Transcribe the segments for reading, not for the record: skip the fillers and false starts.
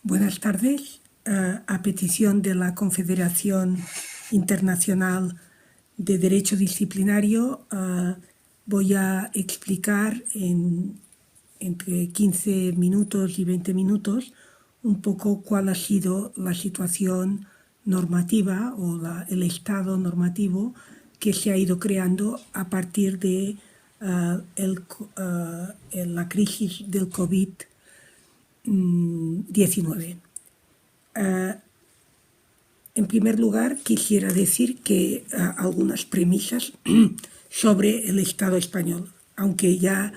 Buenas tardes. A petición de la Confederación Internacional de Derecho Disciplinario, voy a explicar entre 15 minutos y 20 minutos un poco cuál ha sido la situación normativa o el estado normativo que se ha ido creando a partir de la crisis del COVID-19. En primer lugar, quisiera decir que algunas premisas sobre el Estado español, aunque ya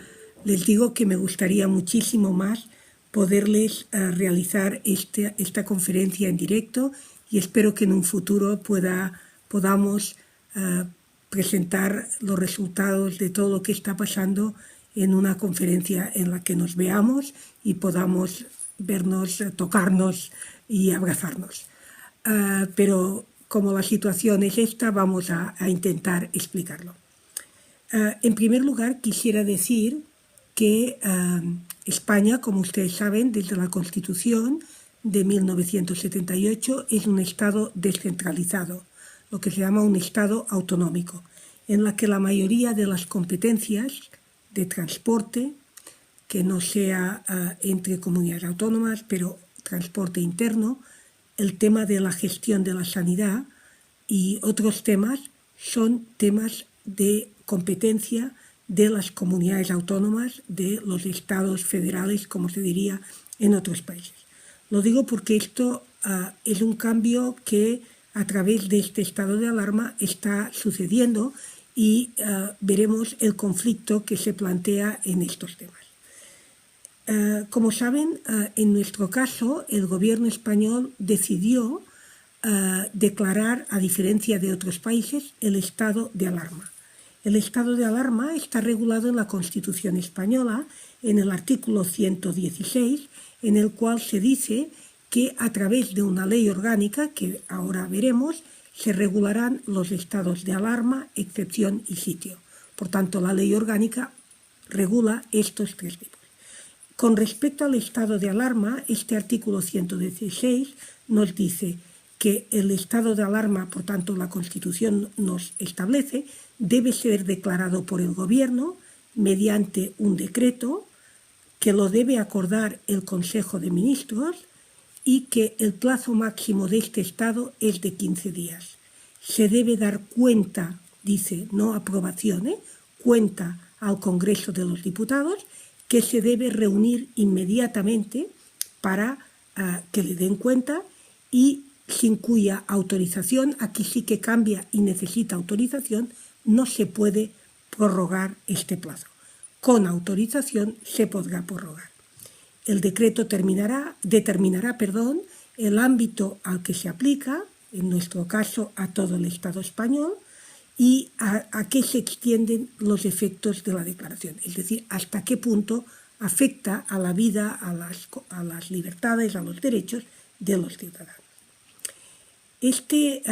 les digo que me gustaría muchísimo más poderles realizar esta conferencia en directo y espero que en un futuro podamos presentar los resultados de todo lo que está pasando en una conferencia en la que nos veamos y podamos vernos, tocarnos y abrazarnos. Pero como la situación es esta, vamos a intentar explicarlo. En primer lugar, quisiera decir que España, como ustedes saben, desde la Constitución de 1978, es un Estado descentralizado, lo que se llama un Estado autonómico, en la que la mayoría de las competencias de transporte, que no sea entre comunidades autónomas, pero transporte interno, el tema de la gestión de la sanidad y otros temas son temas de competencia de las comunidades autónomas, de los estados federales, como se diría en otros países. Lo digo porque esto es un cambio que a través de este estado de alarma está sucediendo y veremos el conflicto que se plantea en estos temas. Como saben, en nuestro caso, el gobierno español decidió declarar, a diferencia de otros países, el estado de alarma. El estado de alarma está regulado en la Constitución española, en el artículo 116, en el cual se dice que a través de una ley orgánica, que ahora veremos, se regularán los estados de alarma, excepción y sitio. Por tanto, la ley orgánica regula estos tres tipos. Con respecto al estado de alarma, este artículo 116 nos dice que el estado de alarma, por tanto la Constitución nos establece, debe ser declarado por el Gobierno mediante un decreto que lo debe acordar el Consejo de Ministros y que el plazo máximo de este estado es de 15 días. Se debe dar cuenta, dice, no aprobación, cuenta al Congreso de los Diputados, que se debe reunir inmediatamente para que le den cuenta y sin cuya autorización, aquí sí que cambia y necesita autorización, no se puede prorrogar este plazo. Con autorización se podrá prorrogar. El decreto determinará el ámbito al que se aplica, en nuestro caso a todo el Estado español, y a qué se extienden los efectos de la declaración, es decir, hasta qué punto afecta a la vida, a las libertades, a los derechos de los ciudadanos. Este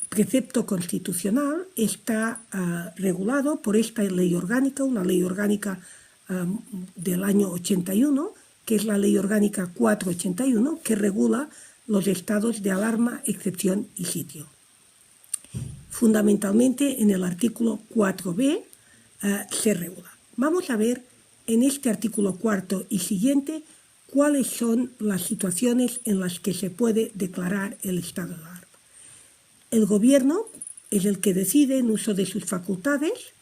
precepto constitucional está regulado por esta ley orgánica, una ley orgánica del año 81, que es la ley orgánica 481, que regula los estados de alarma, excepción y sitio. Fundamentalmente en el artículo 4b se regula. Vamos a ver en este artículo 4 y siguiente cuáles son las situaciones en las que se puede declarar el estado de alarma. El Gobierno es el que decide, en uso de sus facultades,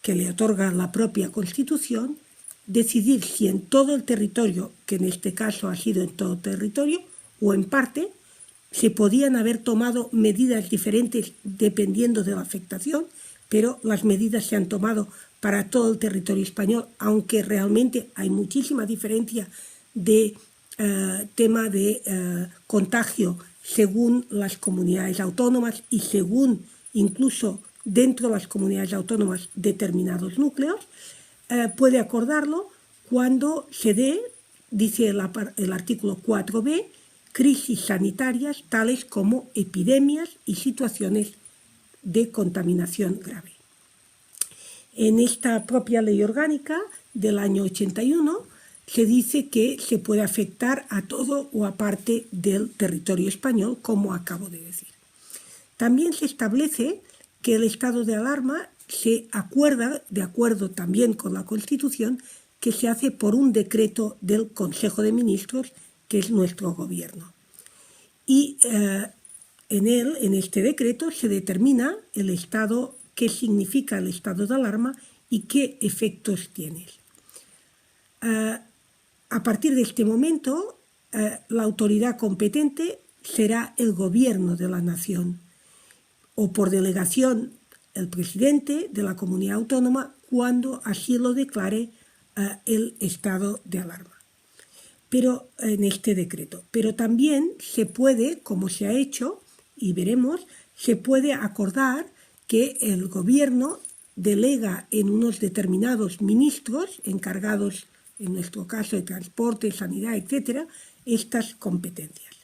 que le otorga la propia Constitución, decidir si en todo el territorio, que en este caso ha sido en todo el territorio, o en parte, se podían haber tomado medidas diferentes dependiendo de la afectación, pero las medidas se han tomado para todo el territorio español, aunque realmente hay muchísima diferencia de tema de contagio según las comunidades autónomas y según incluso dentro de las comunidades autónomas determinados núcleos, puede acordarlo cuando se dé, dice el artículo 4b, crisis sanitarias tales como epidemias y situaciones de contaminación grave. En esta propia ley orgánica del año 81 se dice que se puede afectar a todo o a parte del territorio español, como acabo de decir. También se establece que el estado de alarma se acuerda, de acuerdo también con la Constitución, que se hace por un decreto del Consejo de Ministros, que es nuestro gobierno. Y en este decreto se determina el estado, qué significa el estado de alarma y qué efectos tiene. A partir de este momento, la autoridad competente será el gobierno de la nación o por delegación el presidente de la comunidad autónoma cuando así lo declare el estado de alarma. Pero en este decreto. Pero también se puede, como se ha hecho, y veremos, se puede acordar que el gobierno delega en unos determinados ministros encargados, en nuestro caso, de transporte, sanidad, etcétera, estas competencias.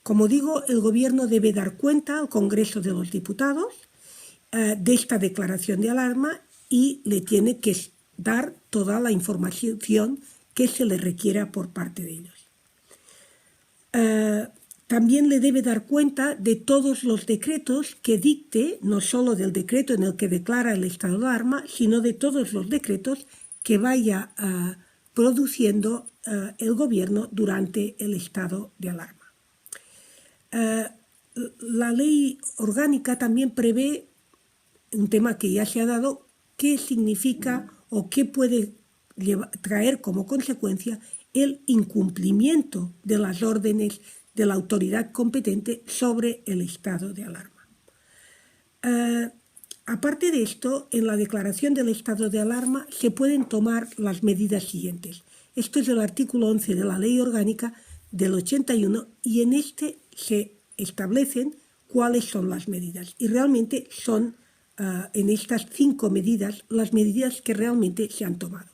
Como digo, el gobierno debe dar cuenta al Congreso de los Diputados de esta declaración de alarma y le tiene que dar toda la información que se le requiera por parte de ellos. También le debe dar cuenta de todos los decretos que dicte, no solo del decreto en el que declara el estado de alarma, sino de todos los decretos que vaya produciendo el gobierno durante el estado de alarma. La ley orgánica también prevé un tema que ya se ha dado, qué significa o qué puede traer como consecuencia el incumplimiento de las órdenes de la autoridad competente sobre el estado de alarma. Aparte de esto, en la declaración del estado de alarma se pueden tomar las medidas siguientes. Esto es el artículo 11 de la Ley Orgánica del 81 y en este se establecen cuáles son las medidas. Y realmente son en estas 5 medidas las medidas que realmente se han tomado.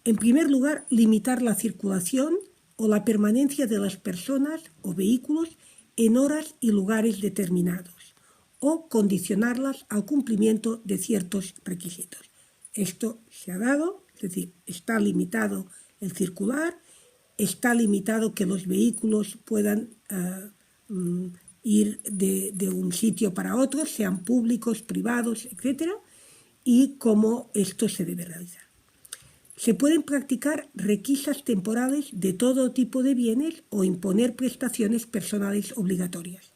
En primer lugar, limitar la circulación o la permanencia de las personas o vehículos en horas y lugares determinados o condicionarlas al cumplimiento de ciertos requisitos. Esto se ha dado, es decir, está limitado el circular, está limitado que los vehículos puedan ir de un sitio para otro, sean públicos, privados, etc., y cómo esto se debe realizar. Se pueden practicar requisas temporales de todo tipo de bienes o imponer prestaciones personales obligatorias.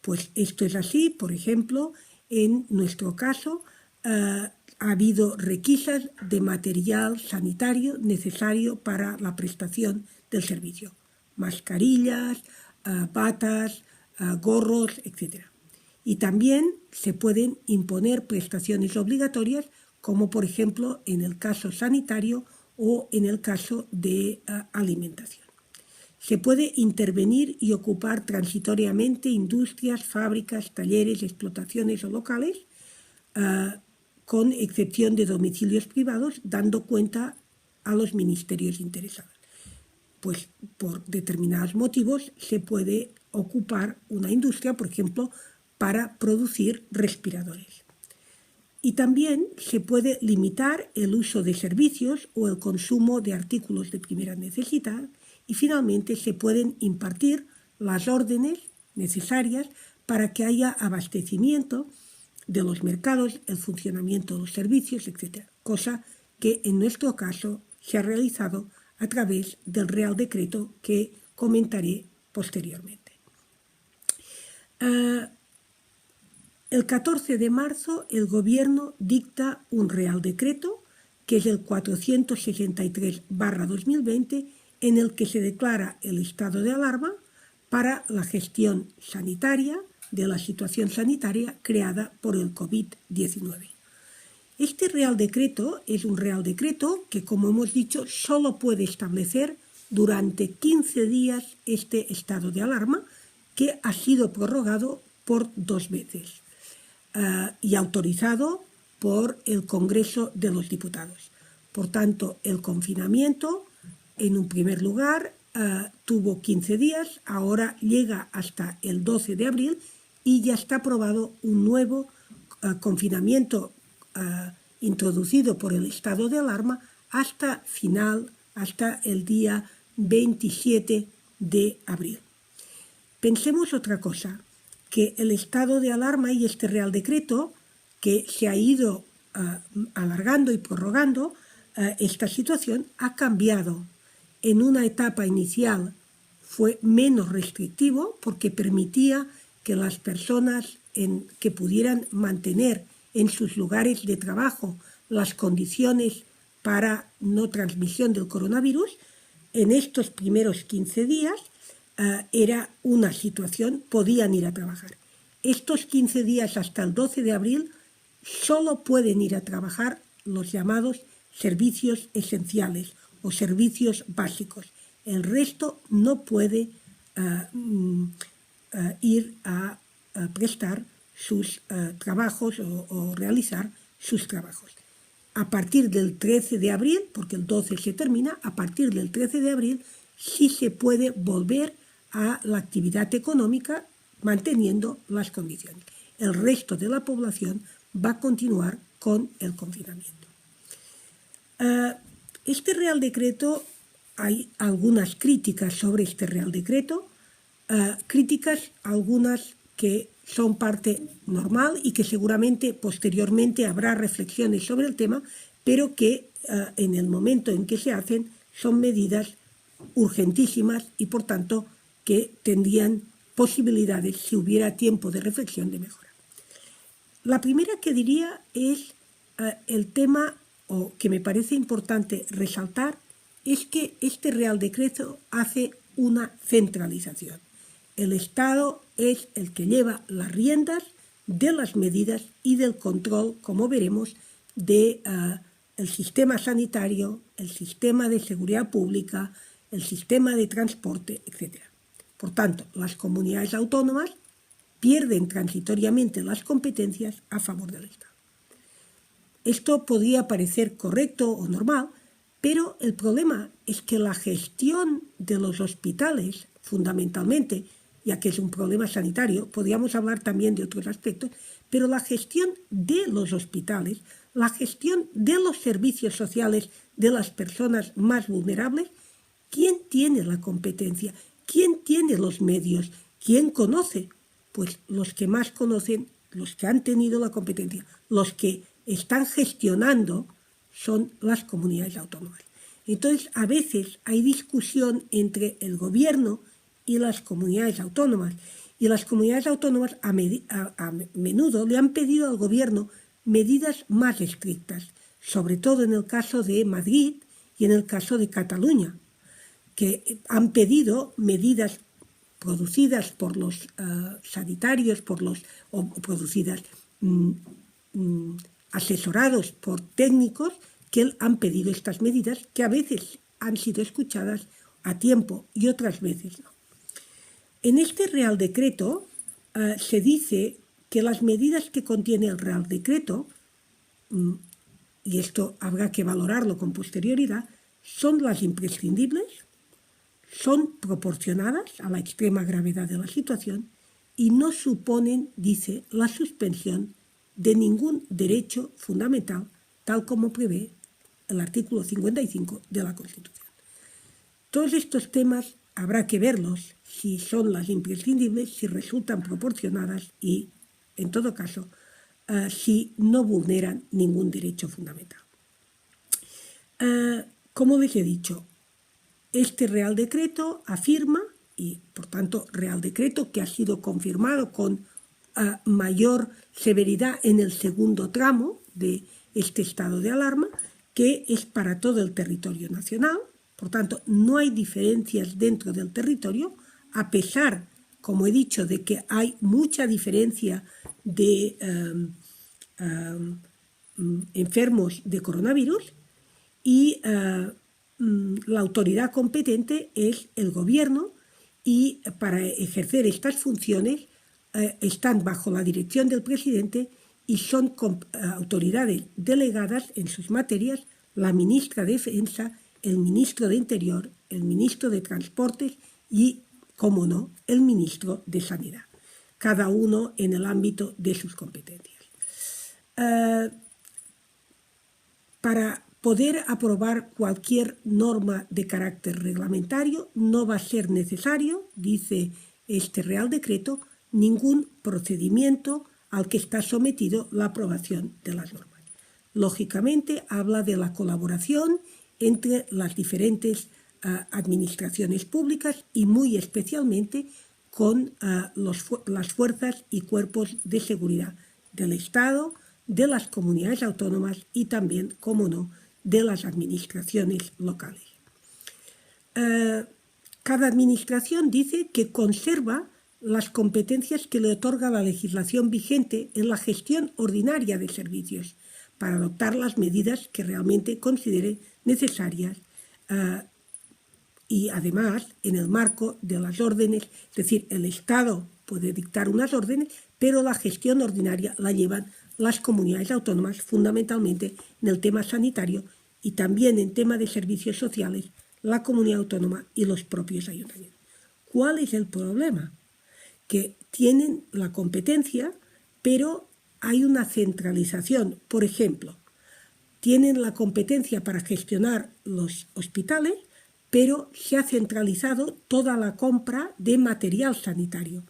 Pues esto es así, por ejemplo, en nuestro caso ha habido requisas de material sanitario necesario para la prestación del servicio. Mascarillas, batas, gorros, etc. Y también se pueden imponer prestaciones obligatorias como por ejemplo en el caso sanitario o en el caso de alimentación. Se puede intervenir y ocupar transitoriamente industrias, fábricas, talleres, explotaciones o locales, con excepción de domicilios privados, dando cuenta a los ministerios interesados. Pues por determinados motivos se puede ocupar una industria, por ejemplo, para producir respiradores. Y también se puede limitar el uso de servicios o el consumo de artículos de primera necesidad y finalmente se pueden impartir las órdenes necesarias para que haya abastecimiento de los mercados, el funcionamiento de los servicios, etc. Cosa que en nuestro caso se ha realizado a través del Real Decreto que comentaré posteriormente. El 14 de marzo el Gobierno dicta un Real Decreto, que es el 463/2020, en el que se declara el estado de alarma para la gestión sanitaria de la situación sanitaria creada por el COVID-19. Este Real Decreto es un Real Decreto que, como hemos dicho, solo puede establecer durante 15 días este estado de alarma, que ha sido prorrogado por 2 veces. Y autorizado por el Congreso de los Diputados. Por tanto, el confinamiento, en un primer lugar, tuvo 15 días, ahora llega hasta el 12 de abril y ya está aprobado un nuevo confinamiento introducido por el estado de alarma hasta final hasta el día 27 de abril. Pensemos otra cosa, que el estado de alarma y este Real Decreto, que se ha ido alargando y prorrogando, esta situación ha cambiado. En una etapa inicial fue menos restrictivo porque permitía que las personas que pudieran mantener en sus lugares de trabajo las condiciones para no transmisión del coronavirus. En estos primeros 15 días era una situación, podían ir a trabajar. Estos 15 días hasta el 12 de abril solo pueden ir a trabajar los llamados servicios esenciales o servicios básicos. El resto no puede ir a prestar sus trabajos o realizar sus trabajos. A partir del 13 de abril, porque el 12 se termina, a partir del 13 de abril sí se puede volver a la actividad económica manteniendo las condiciones. El resto de la población va a continuar con el confinamiento. Este Real Decreto, hay algunas críticas sobre este Real Decreto, críticas algunas que son parte normal y que seguramente posteriormente habrá reflexiones sobre el tema, pero que en el momento en que se hacen son medidas urgentísimas y por tanto que tendrían posibilidades, si hubiera tiempo de reflexión, de mejora. La primera que diría es el tema, o que me parece importante resaltar, es que este Real Decreto hace una centralización. El Estado es el que lleva las riendas de las medidas y del control, como veremos, del sistema sanitario, el sistema de seguridad pública, el sistema de transporte, etc. Por tanto, las comunidades autónomas pierden transitoriamente las competencias a favor del Estado. Esto podría parecer correcto o normal, pero el problema es que la gestión de los hospitales, fundamentalmente, ya que es un problema sanitario, podríamos hablar también de otros aspectos, pero la gestión de los hospitales, la gestión de los servicios sociales de las personas más vulnerables, ¿quién tiene la competencia? ¿Quién tiene los medios? ¿Quién conoce? Pues los que más conocen, los que han tenido la competencia, los que están gestionando son las comunidades autónomas. Entonces, a veces hay discusión entre el gobierno y las comunidades autónomas. Y las comunidades autónomas a menudo le han pedido al gobierno medidas más estrictas, sobre todo en el caso de Madrid y en el caso de Cataluña, que han pedido medidas producidas por los sanitarios, o producidas asesorados por técnicos que han pedido estas medidas, que a veces han sido escuchadas a tiempo y otras veces no. En este Real Decreto se dice que las medidas que contiene el Real Decreto, y esto habrá que valorarlo con posterioridad, son las imprescindibles, son proporcionadas a la extrema gravedad de la situación y no suponen, dice, la suspensión de ningún derecho fundamental, tal como prevé el artículo 55 de la Constitución. Todos estos temas habrá que verlos, si son las imprescindibles, si resultan proporcionadas y, en todo caso, si no vulneran ningún derecho fundamental. Como les he dicho, este Real Decreto afirma, y por tanto Real Decreto que ha sido confirmado con mayor severidad en el segundo tramo de este estado de alarma, que es para todo el territorio nacional. Por tanto, no hay diferencias dentro del territorio, a pesar, como he dicho, de que hay mucha diferencia de enfermos de coronavirus, y la autoridad competente es el gobierno, y para ejercer estas funciones están bajo la dirección del presidente y son autoridades delegadas en sus materias la ministra de Defensa, el ministro de Interior, el ministro de Transportes y, como no, el ministro de Sanidad, cada uno en el ámbito de sus competencias. Para poder aprobar cualquier norma de carácter reglamentario no va a ser necesario, dice este Real Decreto, ningún procedimiento al que está sometido la aprobación de las normas. Lógicamente, habla de la colaboración entre las diferentes administraciones públicas y muy especialmente con las fuerzas y cuerpos de seguridad del Estado, de las comunidades autónomas y también, como no, de las administraciones locales. Cada administración dice que conserva las competencias que le otorga la legislación vigente en la gestión ordinaria de servicios para adoptar las medidas que realmente considere necesarias y además en el marco de las órdenes, es decir, el Estado puede dictar unas órdenes, pero la gestión ordinaria la llevan las comunidades autónomas, fundamentalmente en el tema sanitario y también en tema de servicios sociales, la comunidad autónoma y los propios ayuntamientos. ¿Cuál es el problema? Que tienen la competencia, pero hay una centralización. Por ejemplo, tienen la competencia para gestionar los hospitales, pero se ha centralizado toda la compra de material sanitario,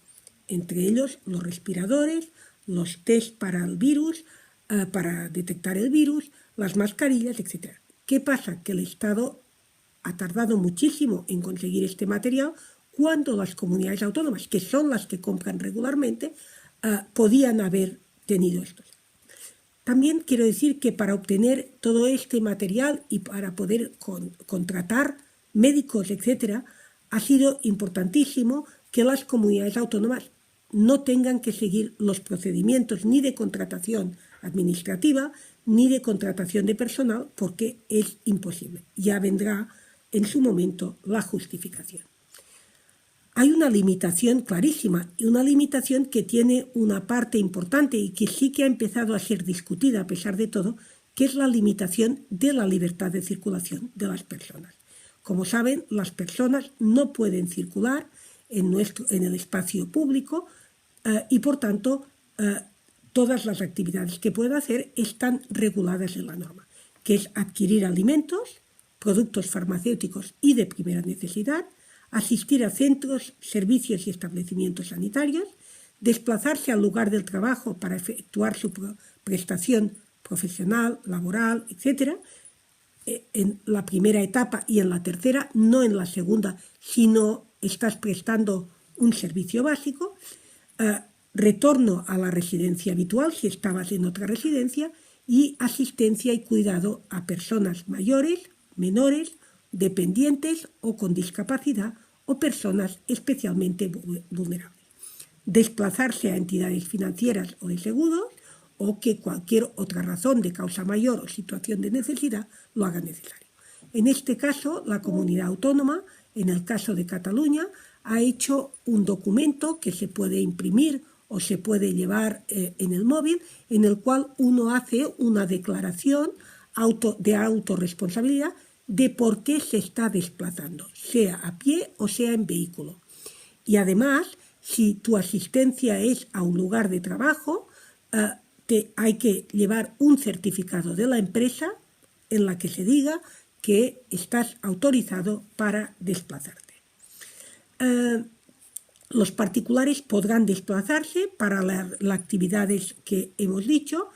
entre ellos los respiradores, los test para el virus, para detectar el virus, las mascarillas, etc. ¿Qué pasa? Que el Estado ha tardado muchísimo en conseguir este material cuando las comunidades autónomas, que son las que compran regularmente, podían haber tenido estos. También quiero decir que para obtener todo este material y para poder contratar médicos, etc., ha sido importantísimo que las comunidades autónomas no tengan que seguir los procedimientos ni de contratación administrativa ni de contratación de personal porque es imposible. Ya vendrá en su momento la justificación. Hay una limitación clarísima y una limitación que tiene una parte importante y que sí que ha empezado a ser discutida a pesar de todo, que es la limitación de la libertad de circulación de las personas. Como saben, las personas no pueden circular en el espacio público y, por tanto, todas las actividades que pueden hacer están reguladas en la norma, que es adquirir alimentos, productos farmacéuticos y de primera necesidad, asistir a centros, servicios y establecimientos sanitarios, desplazarse al lugar del trabajo para efectuar su prestación profesional, laboral, etc., en la primera etapa y en la tercera, no en la segunda, si no estás prestando un servicio básico, retorno a la residencia habitual si estabas en otra residencia y asistencia y cuidado a personas mayores, menores, dependientes o con discapacidad o personas especialmente vulnerables. Desplazarse a entidades financieras o de seguros o que cualquier otra razón de causa mayor o situación de necesidad lo haga necesario. En este caso, la comunidad autónoma, en el caso de Cataluña, ha hecho un documento que se puede imprimir o se puede llevar en el móvil, en el cual uno hace una declaración de autorresponsabilidad de por qué se está desplazando, sea a pie o sea en vehículo. Y además, si tu asistencia es a un lugar de trabajo, hay que llevar un certificado de la empresa en la que se diga que estás autorizado para desplazarte. Los particulares podrán desplazarse para las actividades que hemos dicho,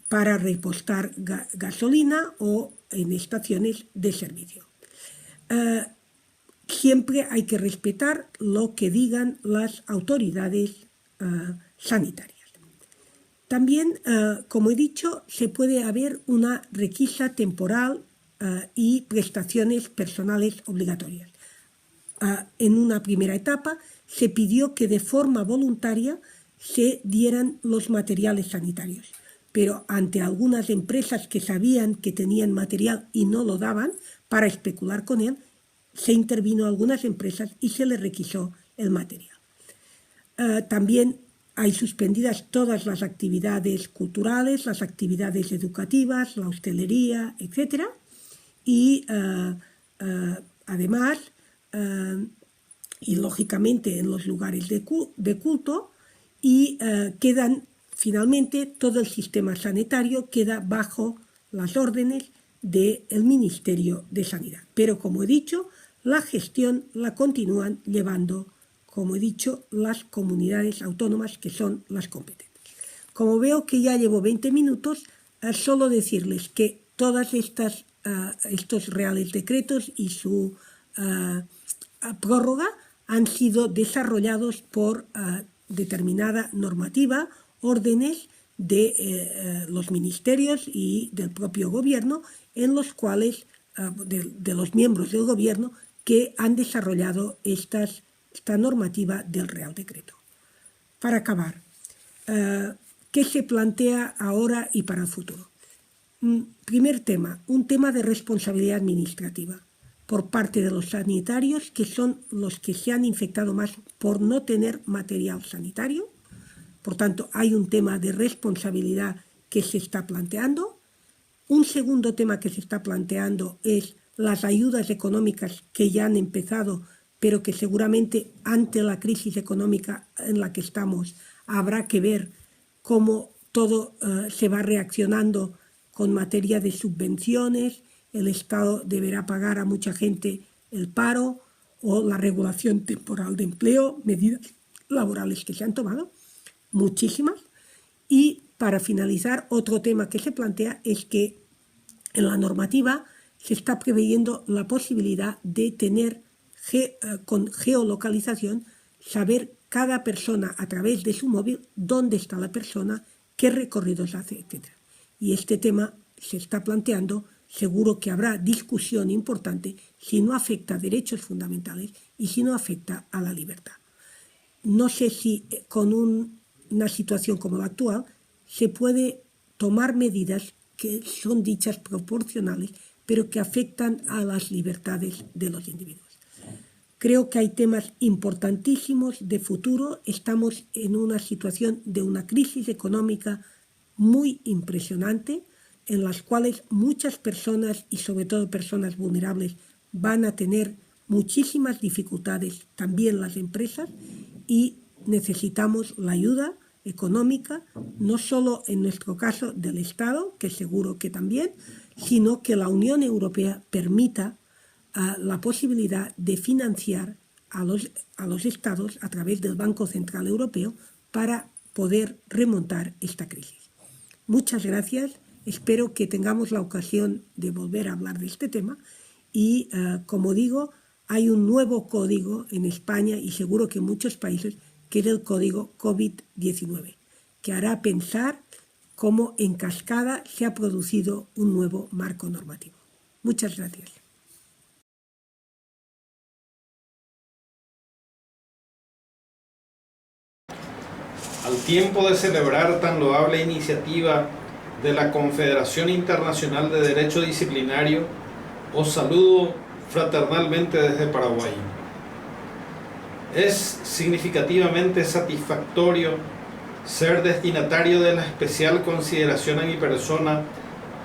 para repostar gasolina o en estaciones de servicio. Siempre hay que respetar lo que digan las autoridades sanitarias. También, como he dicho, se puede haber una requisa temporal y prestaciones personales obligatorias. En una primera etapa se pidió que de forma voluntaria se dieran los materiales sanitarios, pero ante algunas empresas que sabían que tenían material y no lo daban para especular con él, se intervino a algunas empresas y se les requisó el material. También hay suspendidas todas las actividades culturales, las actividades educativas, la hostelería, etc. Y además, y lógicamente en los lugares de culto, y quedan finalmente todo el sistema sanitario queda bajo las órdenes del Ministerio de Sanidad. Pero, como he dicho, la gestión la continúan llevando, como he dicho, las comunidades autónomas que son las competentes. Como veo que ya llevo 20 minutos, solo decirles que todas estos reales decretos y su prórroga han sido desarrollados por determinada normativa, órdenes de los ministerios y del propio gobierno, en los cuales, de los miembros del gobierno, que han desarrollado esta normativa del Real Decreto. Para acabar, ¿qué se plantea ahora y para el futuro? Primer tema, un tema de responsabilidad administrativa por parte de los sanitarios, que son los que se han infectado más por no tener material sanitario. Por tanto, hay un tema de responsabilidad que se está planteando. Un segundo tema que se está planteando es las ayudas económicas que ya han empezado, pero que seguramente ante la crisis económica en la que estamos habrá que ver cómo todo se va reaccionando con materia de subvenciones. El Estado deberá pagar a mucha gente el paro o la regulación temporal de empleo, medidas laborales que se han tomado, muchísimas. Y para finalizar, otro tema que se plantea es que en la normativa se está preveyendo la posibilidad de tener con geolocalización, saber cada persona a través de su móvil dónde está la persona, qué recorridos hace, etc. Y este tema se está planteando, seguro que habrá discusión importante si no afecta a derechos fundamentales y si no afecta a la libertad. No sé si con una situación como la actual se puede tomar medidas que son dichas proporcionales, pero que afectan a las libertades de los individuos. Creo que hay temas importantísimos de futuro. Estamos en una situación de una crisis económica muy impresionante, en las cuales muchas personas, y sobre todo personas vulnerables, van a tener muchísimas dificultades, también las empresas, y necesitamos la ayuda económica, no solo en nuestro caso del Estado, que seguro que también, sino que la Unión Europea permita la posibilidad de financiar a los Estados a través del Banco Central Europeo para poder remontar esta crisis. Muchas gracias, espero que tengamos la ocasión de volver a hablar de este tema y, como digo, hay un nuevo código en España y seguro que en muchos países, que es el código COVID-19, que hará pensar cómo en cascada se ha producido un nuevo marco normativo. Muchas gracias. Al tiempo de celebrar tan loable iniciativa de la Confederación Internacional de Derecho Disciplinario, os saludo fraternalmente desde Paraguay. Es significativamente satisfactorio ser destinatario de la especial consideración a mi persona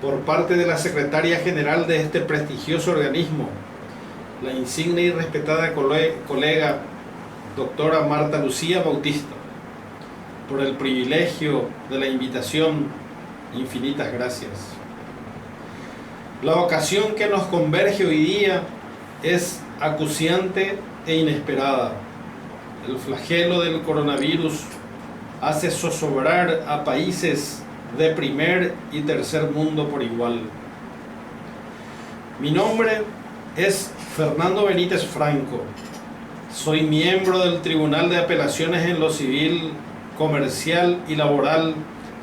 por parte de la Secretaria General de este prestigioso organismo, la insigne y respetada colega doctora Marta Lucía Bautista. Por el privilegio de la invitación, infinitas gracias. La ocasión que nos converge hoy día es acuciante e inesperada. El flagelo del coronavirus hace zozobrar a países de primer y tercer mundo por igual. Mi nombre es Fernando Benítez Franco. Soy miembro del Tribunal de Apelaciones en lo Civil, Comercial y Laboral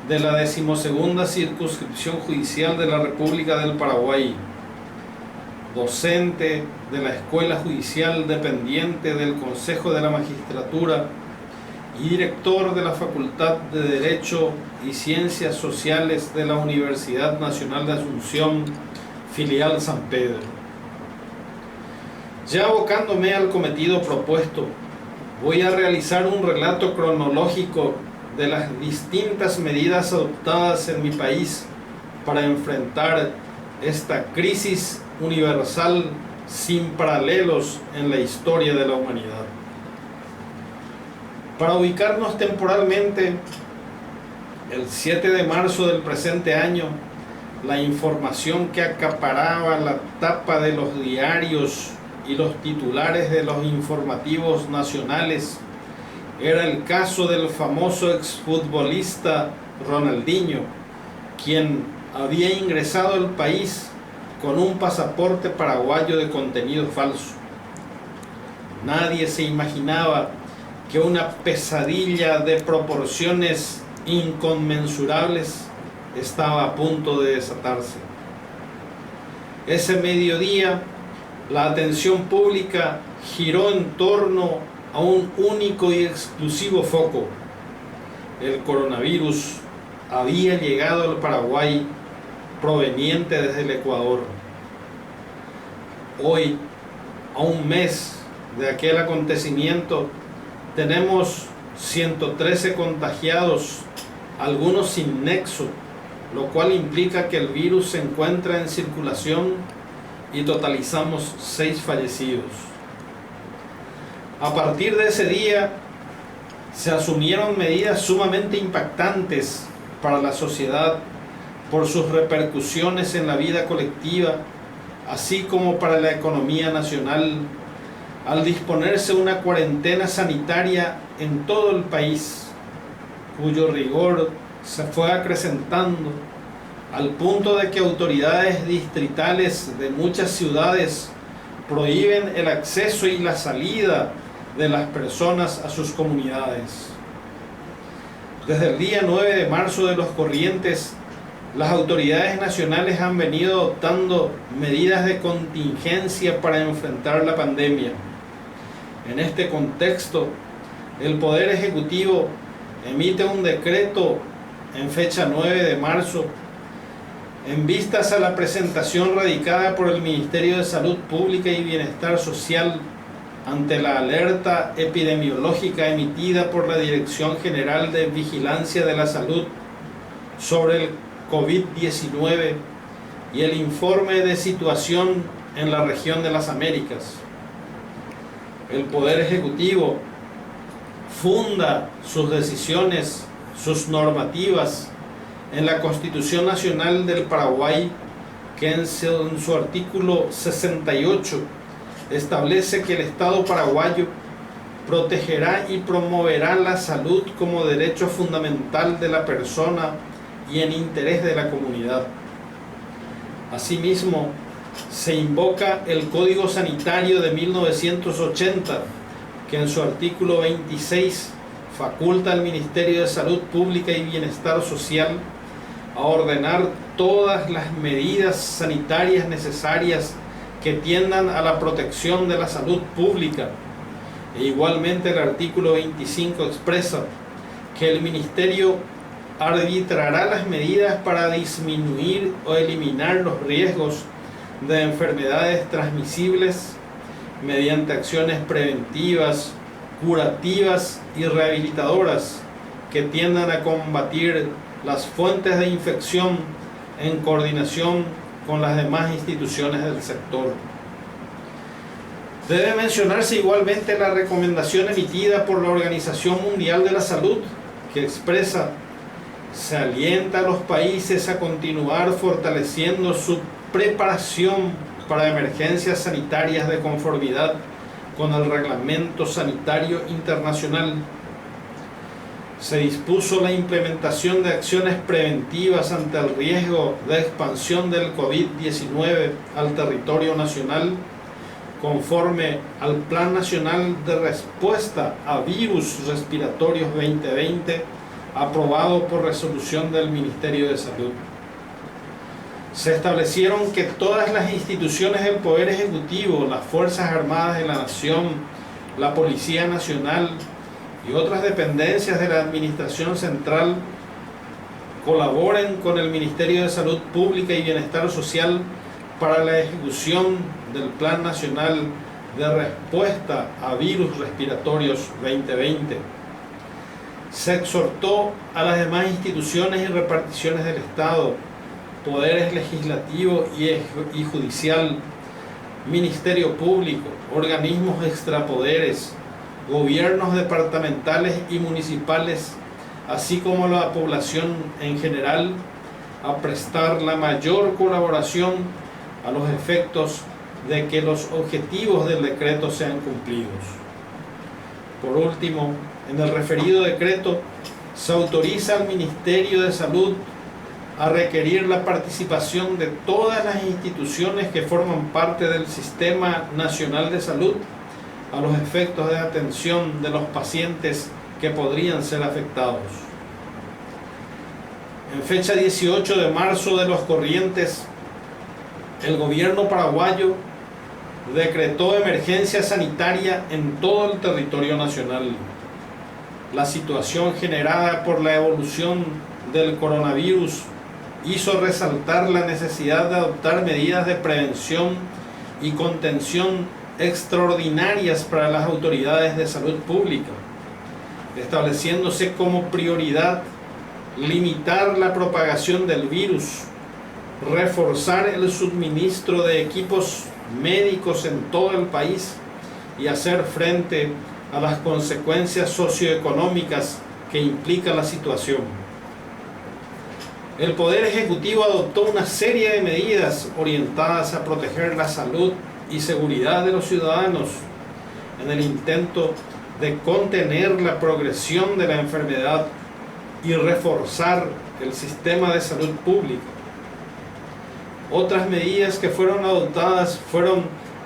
de la 12ª Circunscripción Judicial de la República del Paraguay, docente de la Escuela Judicial dependiente del Consejo de la Magistratura y director de la Facultad de Derecho y Ciencias Sociales de la Universidad Nacional de Asunción, filial San Pedro. Ya abocándome al cometido propuesto, voy a realizar un relato cronológico de las distintas medidas adoptadas en mi país para enfrentar esta crisis universal sin paralelos en la historia de la humanidad. Para ubicarnos temporalmente, el 7 de marzo del presente año, la información que acaparaba la tapa de los diarios y los titulares de los informativos nacionales era el caso del famoso exfutbolista Ronaldinho, quien había ingresado al país con un pasaporte paraguayo de contenido falso. Nadie se imaginaba que una pesadilla de proporciones inconmensurables estaba a punto de desatarse. Ese mediodía, la atención pública giró en torno a un único y exclusivo foco. El coronavirus había llegado al Paraguay proveniente desde el Ecuador. Hoy, a un mes de aquel acontecimiento, tenemos 113 contagiados, algunos sin nexo, lo cual implica que el virus se encuentra en circulación y totalizamos 6 fallecidos. A partir de ese día se asumieron medidas sumamente impactantes para la sociedad por sus repercusiones en la vida colectiva, así como para la economía nacional, al disponerse una cuarentena sanitaria en todo el país, cuyo rigor se fue acrecentando al punto de que autoridades distritales de muchas ciudades prohíben el acceso y la salida de las personas a sus comunidades. Desde el día 9 de marzo de los corrientes, las autoridades nacionales han venido adoptando medidas de contingencia para enfrentar la pandemia. En este contexto, el Poder Ejecutivo emite un decreto en fecha 9 de marzo en vistas a la presentación radicada por el Ministerio de Salud Pública y Bienestar Social ante la alerta epidemiológica emitida por la Dirección General de Vigilancia de la Salud sobre el COVID-19 y el informe de situación en la región de las Américas. El Poder Ejecutivo funda sus decisiones, sus normativas en la Constitución Nacional del Paraguay, que en su artículo 68 establece que el Estado paraguayo protegerá y promoverá la salud como derecho fundamental de la persona y en interés de la comunidad. Asimismo, se invoca el Código Sanitario de 1980, que en su artículo 26 faculta al Ministerio de Salud Pública y Bienestar Social a ordenar todas las medidas sanitarias necesarias que tiendan a la protección de la salud pública. E igualmente el artículo 25 expresa que el Ministerio arbitrará las medidas para disminuir o eliminar los riesgos de enfermedades transmisibles mediante acciones preventivas, curativas y rehabilitadoras que tiendan a combatir las fuentes de infección en coordinación con las demás instituciones del sector. Debe mencionarse igualmente la recomendación emitida por la Organización Mundial de la Salud, que expresa: se alienta a los países a continuar fortaleciendo su preparación para emergencias sanitarias de conformidad con el Reglamento Sanitario Internacional. Se dispuso la implementación de acciones preventivas ante el riesgo de expansión del COVID-19 al territorio nacional, conforme al Plan Nacional de Respuesta a Virus Respiratorios 2020, aprobado por resolución del Ministerio de Salud. Se establecieron que todas las instituciones del Poder Ejecutivo, las Fuerzas Armadas de la Nación, la Policía Nacional y otras dependencias de la Administración Central colaboren con el Ministerio de Salud Pública y Bienestar Social para la ejecución del Plan Nacional de Respuesta a Virus Respiratorios 2020. Se exhortó a las demás instituciones y reparticiones del Estado, poderes legislativo y judicial, Ministerio Público, organismos extrapoderes, gobiernos departamentales y municipales, así como la población en general, a prestar la mayor colaboración a los efectos de que los objetivos del decreto sean cumplidos. Por último, en el referido decreto se autoriza al Ministerio de Salud a requerir la participación de todas las instituciones que forman parte del Sistema Nacional de Salud a los efectos de atención de los pacientes que podrían ser afectados. En fecha 18 de marzo de los corrientes, el gobierno paraguayo decretó emergencia sanitaria en todo el territorio nacional. La situación generada por la evolución del coronavirus hizo resaltar la necesidad de adoptar medidas de prevención y contención extraordinarias para las autoridades de salud pública, estableciéndose como prioridad limitar la propagación del virus, reforzar el suministro de equipos médicos en todo el país y hacer frente a las consecuencias socioeconómicas que implica la situación. El Poder Ejecutivo adoptó una serie de medidas orientadas a proteger la salud y seguridad de los ciudadanos en el intento de contener la progresión de la enfermedad y reforzar el sistema de salud pública. Otras medidas que fueron adoptadas fueron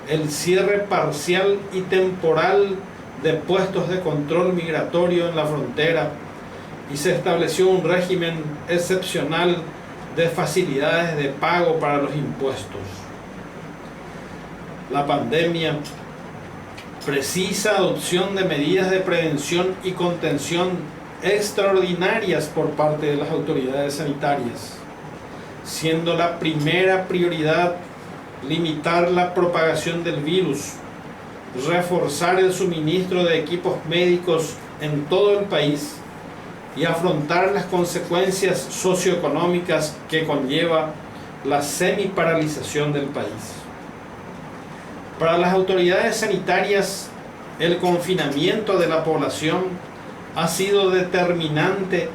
el cierre parcial y temporal de puestos de control migratorio en la frontera y se estableció un régimen excepcional de facilidades de pago para los impuestos. La pandemia precisa adopción de medidas de prevención y contención extraordinarias por parte de las autoridades sanitarias, siendo la primera prioridad limitar la propagación del virus, reforzar el suministro de equipos médicos en todo el país y afrontar las consecuencias socioeconómicas que conlleva la semiparalización del país. Para las autoridades sanitarias, el confinamiento de la población ha sido determinante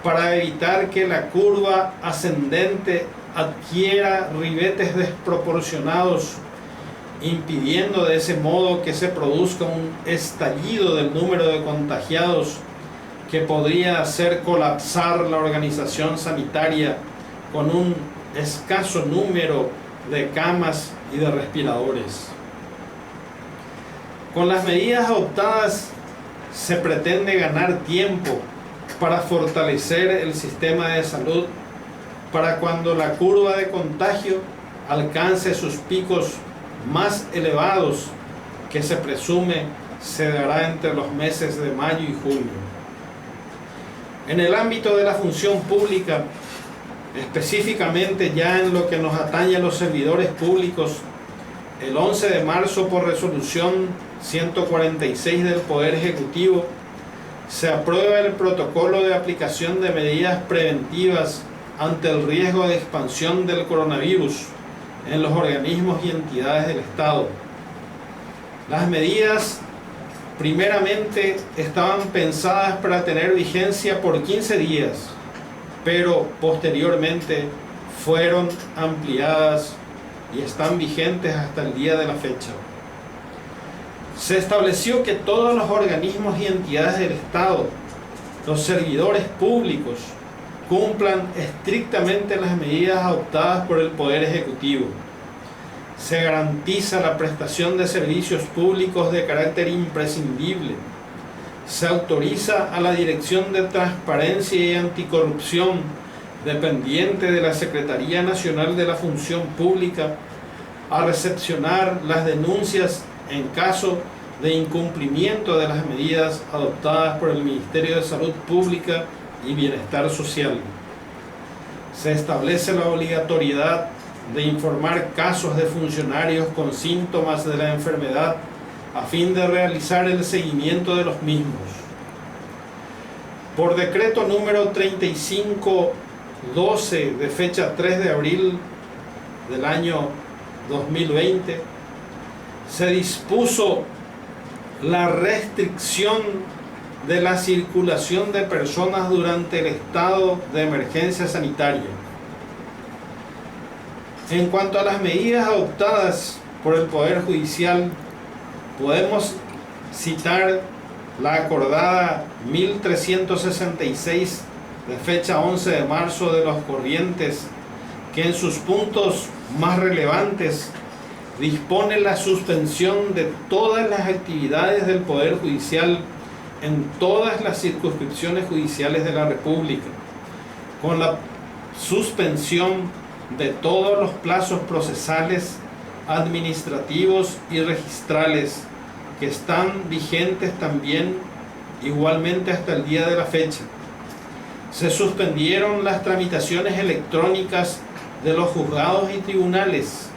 para evitar que la curva ascendente adquiera ribetes desproporcionados, impidiendo de ese modo que se produzca un estallido del número de contagiados que podría hacer colapsar la organización sanitaria con un escaso número de camas y de respiradores. Con las medidas adoptadas se pretende ganar tiempo para fortalecer el sistema de salud para cuando la curva de contagio alcance sus picos más elevados, que se presume se dará entre los meses de mayo y junio. En el ámbito de la función pública, específicamente ya en lo que nos atañe a los servidores públicos, el 11 de marzo por resolución 146 del Poder Ejecutivo se aprueba el protocolo de aplicación de medidas preventivas ante el riesgo de expansión del coronavirus en los organismos y entidades del Estado. Las medidas primeramente estaban pensadas para tener vigencia por 15 días, pero posteriormente fueron ampliadas y están vigentes hasta el día de la fecha. Se estableció que todos los organismos y entidades del Estado, los servidores públicos, cumplan estrictamente las medidas adoptadas por el Poder Ejecutivo. Se garantiza la prestación de servicios públicos de carácter imprescindible. Se autoriza a la Dirección de Transparencia y Anticorrupción, dependiente de la Secretaría Nacional de la Función Pública, a recepcionar las denuncias en caso de incumplimiento de las medidas adoptadas por el Ministerio de Salud Pública y Bienestar Social. Se establece la obligatoriedad de informar casos de funcionarios con síntomas de la enfermedad a fin de realizar el seguimiento de los mismos. Por decreto número 3512 de fecha 3 de abril del año 2020, se dispuso la restricción de la circulación de personas durante el estado de emergencia sanitaria. En cuanto a las medidas adoptadas por el Poder Judicial, podemos citar la acordada 1366 de fecha 11 de marzo de los corrientes, que en sus puntos más relevantes dispone la suspensión de todas las actividades del Poder Judicial en todas las circunscripciones judiciales de la República, con la suspensión de todos los plazos procesales, administrativos y registrales que están vigentes también igualmente hasta el día de la fecha. Se suspendieron las tramitaciones electrónicas de los juzgados y tribunales.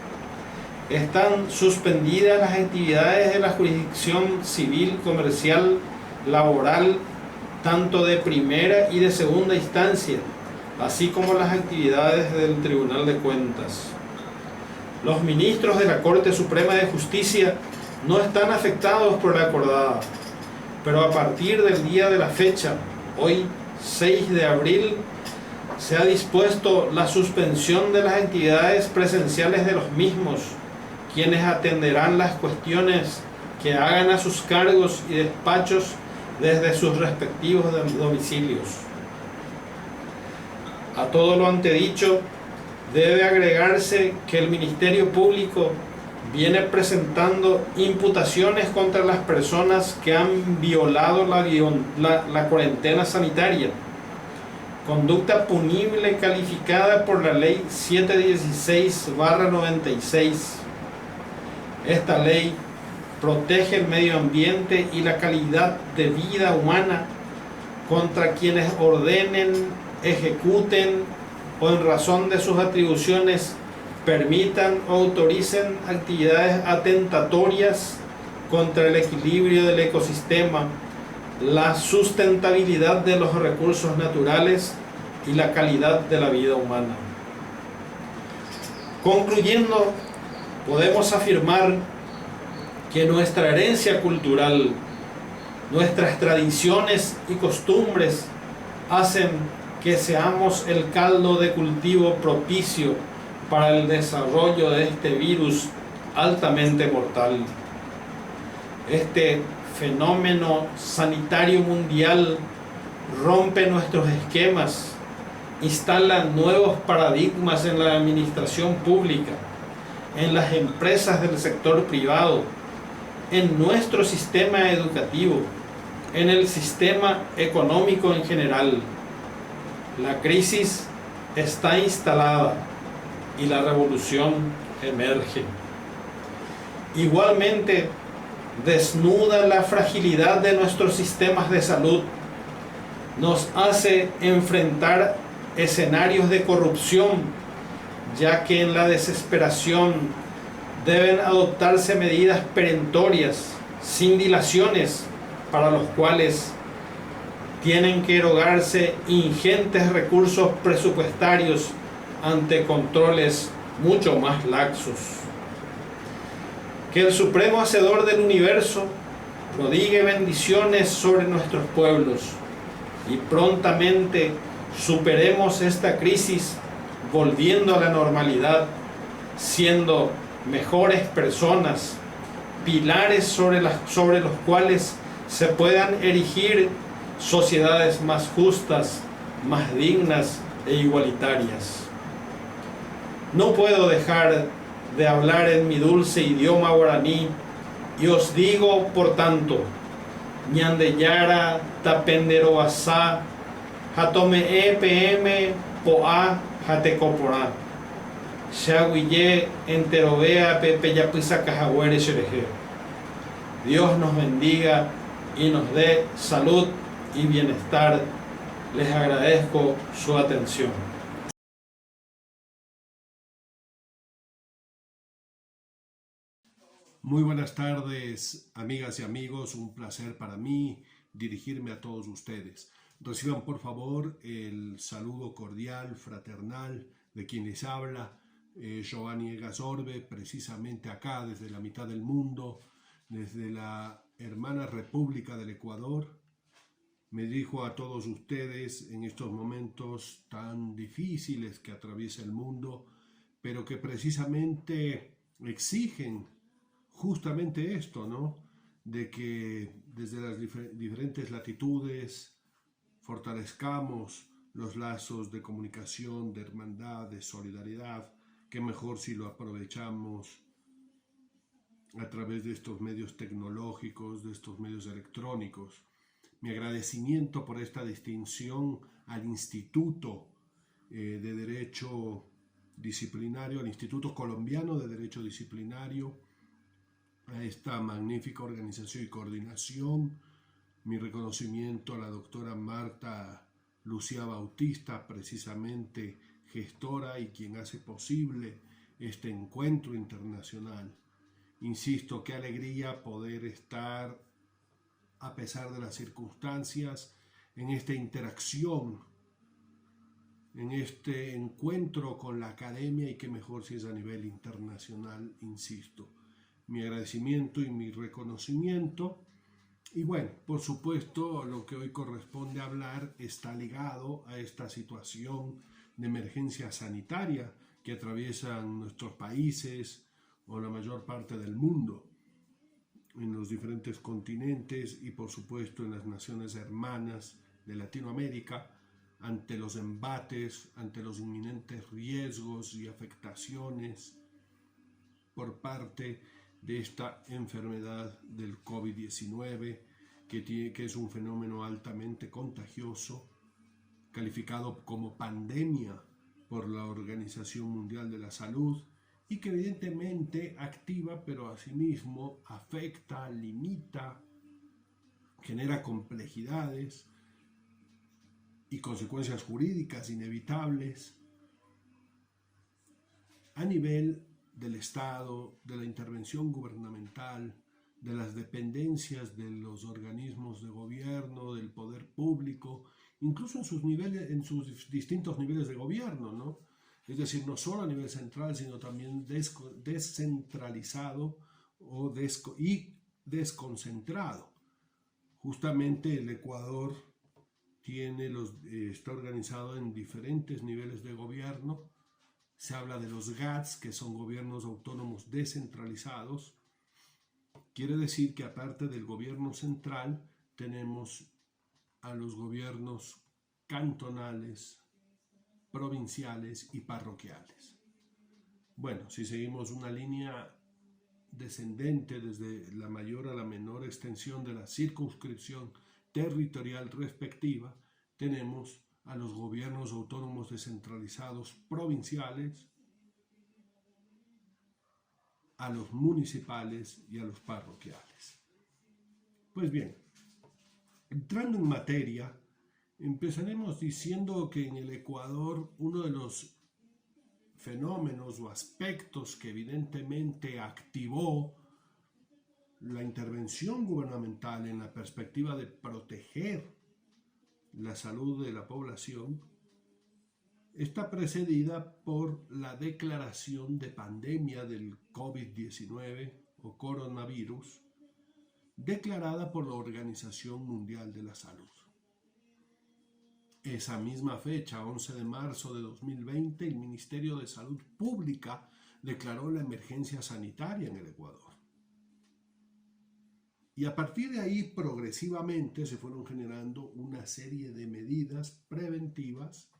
Están suspendidas las actividades de la jurisdicción civil, comercial, laboral, tanto de primera y de segunda instancia, así como las actividades del Tribunal de Cuentas. Los ministros de la Corte Suprema de Justicia no están afectados por la acordada, pero a partir del día de la fecha, hoy 6 de abril, se ha dispuesto la suspensión de las actividades presenciales de los mismos, quienes atenderán las cuestiones que hagan a sus cargos y despachos desde sus respectivos domicilios. A todo lo antedicho, debe agregarse que el Ministerio Público viene presentando imputaciones contra las personas que han violado la cuarentena sanitaria, conducta punible calificada por la Ley 716/96. Esta ley protege el medio ambiente y la calidad de vida humana contra quienes ordenen, ejecuten o en razón de sus atribuciones permitan o autoricen actividades atentatorias contra el equilibrio del ecosistema, la sustentabilidad de los recursos naturales y la calidad de la vida humana. Concluyendo, podemos afirmar que nuestra herencia cultural, nuestras tradiciones y costumbres hacen que seamos el caldo de cultivo propicio para el desarrollo de este virus altamente mortal. Este fenómeno sanitario mundial rompe nuestros esquemas, instala nuevos paradigmas en la administración pública, en las empresas del sector privado, en nuestro sistema educativo, en el sistema económico en general. La crisis está instalada y la revolución emerge. Igualmente, desnuda la fragilidad de nuestros sistemas de salud, nos hace enfrentar escenarios de corrupción, ya que en la desesperación deben adoptarse medidas perentorias, sin dilaciones, para los cuales tienen que erogarse ingentes recursos presupuestarios ante controles mucho más laxos. Que el Supremo Hacedor del Universo prodigue bendiciones sobre nuestros pueblos y prontamente superemos esta crisis volviendo a la normalidad, siendo mejores personas, pilares sobre los cuales se puedan erigir sociedades más justas, más dignas e igualitarias. No puedo dejar de hablar en mi dulce idioma guaraní y os digo, por tanto, ñandeyara tapenderoasá hatome pm poa hatecoporá Shaguille enterovea pepeyapisa cajahuere xereje. Dios nos bendiga y nos dé salud y bienestar. Les agradezco su atención. Muy buenas tardes, amigas y amigos. Un placer para mí dirigirme a todos ustedes. Reciban por favor el saludo cordial, fraternal de quien les habla, Giovanni Egasorbe, precisamente acá desde la mitad del mundo, desde la hermana República del Ecuador. Me dirijo a todos ustedes en estos momentos tan difíciles que atraviesa el mundo, pero que precisamente exigen justamente esto, ¿no? De que desde las diferentes latitudes fortalezcamos los lazos de comunicación, de hermandad, de solidaridad, que mejor si lo aprovechamos a través de estos medios tecnológicos, de estos medios electrónicos. Mi agradecimiento por esta distinción al Instituto de Derecho Disciplinario, al Instituto Colombiano de Derecho Disciplinario, a esta magnífica organización y coordinación. Mi reconocimiento a la doctora Marta Lucía Bautista, precisamente gestora y quien hace posible este encuentro internacional. Insisto, qué alegría poder estar, a pesar de las circunstancias, en esta interacción, en este encuentro con la academia, y qué mejor si es a nivel internacional, insisto. Mi agradecimiento y mi reconocimiento. Y bueno, por supuesto, lo que hoy corresponde hablar está ligado a esta situación de emergencia sanitaria que atraviesan nuestros países o la mayor parte del mundo, en los diferentes continentes y por supuesto en las naciones hermanas de Latinoamérica, ante los embates, ante los inminentes riesgos y afectaciones por parte de esta enfermedad del COVID-19, que es un fenómeno altamente contagioso, calificado como pandemia por la Organización Mundial de la Salud, y que evidentemente activa, pero asimismo afecta, limita, genera complejidades y consecuencias jurídicas inevitables a nivel del Estado, de la intervención gubernamental, de las dependencias de los organismos de gobierno, del poder público, incluso en sus niveles, en sus distintos niveles de gobierno, ¿no? Es decir, no solo a nivel central, sino también descentralizado y desconcentrado. Justamente el Ecuador está organizado en diferentes niveles de gobierno. Se habla de los GATS, que son gobiernos autónomos descentralizados. Quiere decir que aparte del gobierno central, tenemos a los gobiernos cantonales, provinciales y parroquiales. Bueno, si seguimos una línea descendente desde la mayor a la menor extensión de la circunscripción territorial respectiva, tenemos a los gobiernos autónomos descentralizados provinciales, a los municipales y a los parroquiales. Pues bien, entrando en materia, empezaremos diciendo que en el Ecuador uno de los fenómenos o aspectos que evidentemente activó la intervención gubernamental en la perspectiva de proteger la salud de la población está precedida por la declaración de pandemia del COVID-19 o coronavirus, declarada por la Organización Mundial de la Salud. Esa misma fecha, 11 de marzo de 2020, el Ministerio de Salud Pública declaró la emergencia sanitaria en el Ecuador. Y a partir de ahí, progresivamente, se fueron generando una serie de medidas preventivas,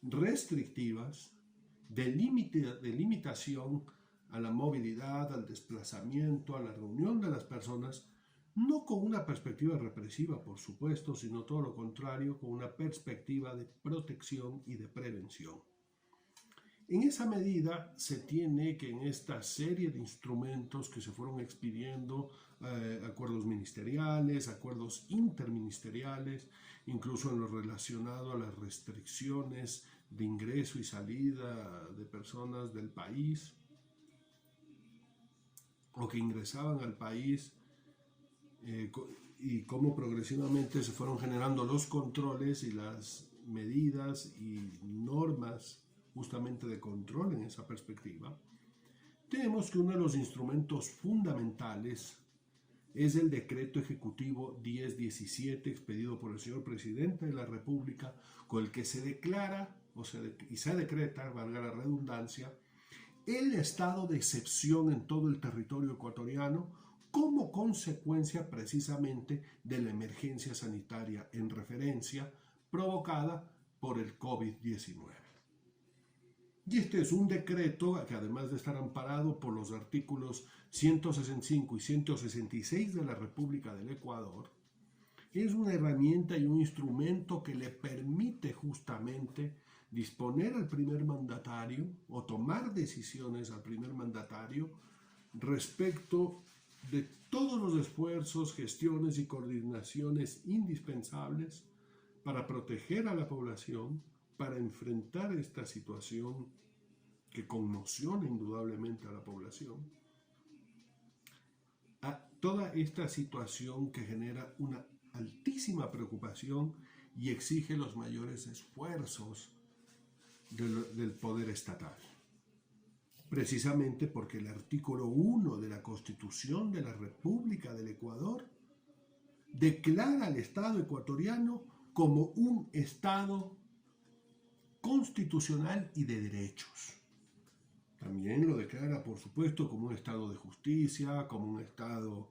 restrictivas, de limitación a la movilidad, al desplazamiento, a la reunión de las personas, no con una perspectiva represiva, por supuesto, sino todo lo contrario, con una perspectiva de protección y de prevención. En esa medida se tiene que en esta serie de instrumentos que se fueron expidiendo, acuerdos ministeriales, acuerdos interministeriales, incluso en lo relacionado a las restricciones de ingreso y salida de personas del país o que ingresaban al país, y cómo progresivamente se fueron generando los controles y las medidas y normas justamente de control en esa perspectiva, tenemos que uno de los instrumentos fundamentales es el Decreto Ejecutivo 1017 expedido por el señor Presidente de la República, con el que se declara y se decreta, valga la redundancia, el estado de excepción en todo el territorio ecuatoriano como consecuencia precisamente de la emergencia sanitaria en referencia provocada por el COVID-19. Y este es un decreto que, además de estar amparado por los artículos 165 y 166 de la República del Ecuador, es una herramienta y un instrumento que le permite justamente disponer al primer mandatario o tomar decisiones al primer mandatario respecto de todos los esfuerzos, gestiones y coordinaciones indispensables para proteger a la población, para enfrentar esta situación que conmociona indudablemente a la población, a toda esta situación que genera una altísima preocupación y exige los mayores esfuerzos del poder estatal. Precisamente porque el artículo 1 de la Constitución de la República del Ecuador declara al Estado ecuatoriano como un Estado constitucional y de derechos. También lo declara, por supuesto, como un Estado de justicia, como un Estado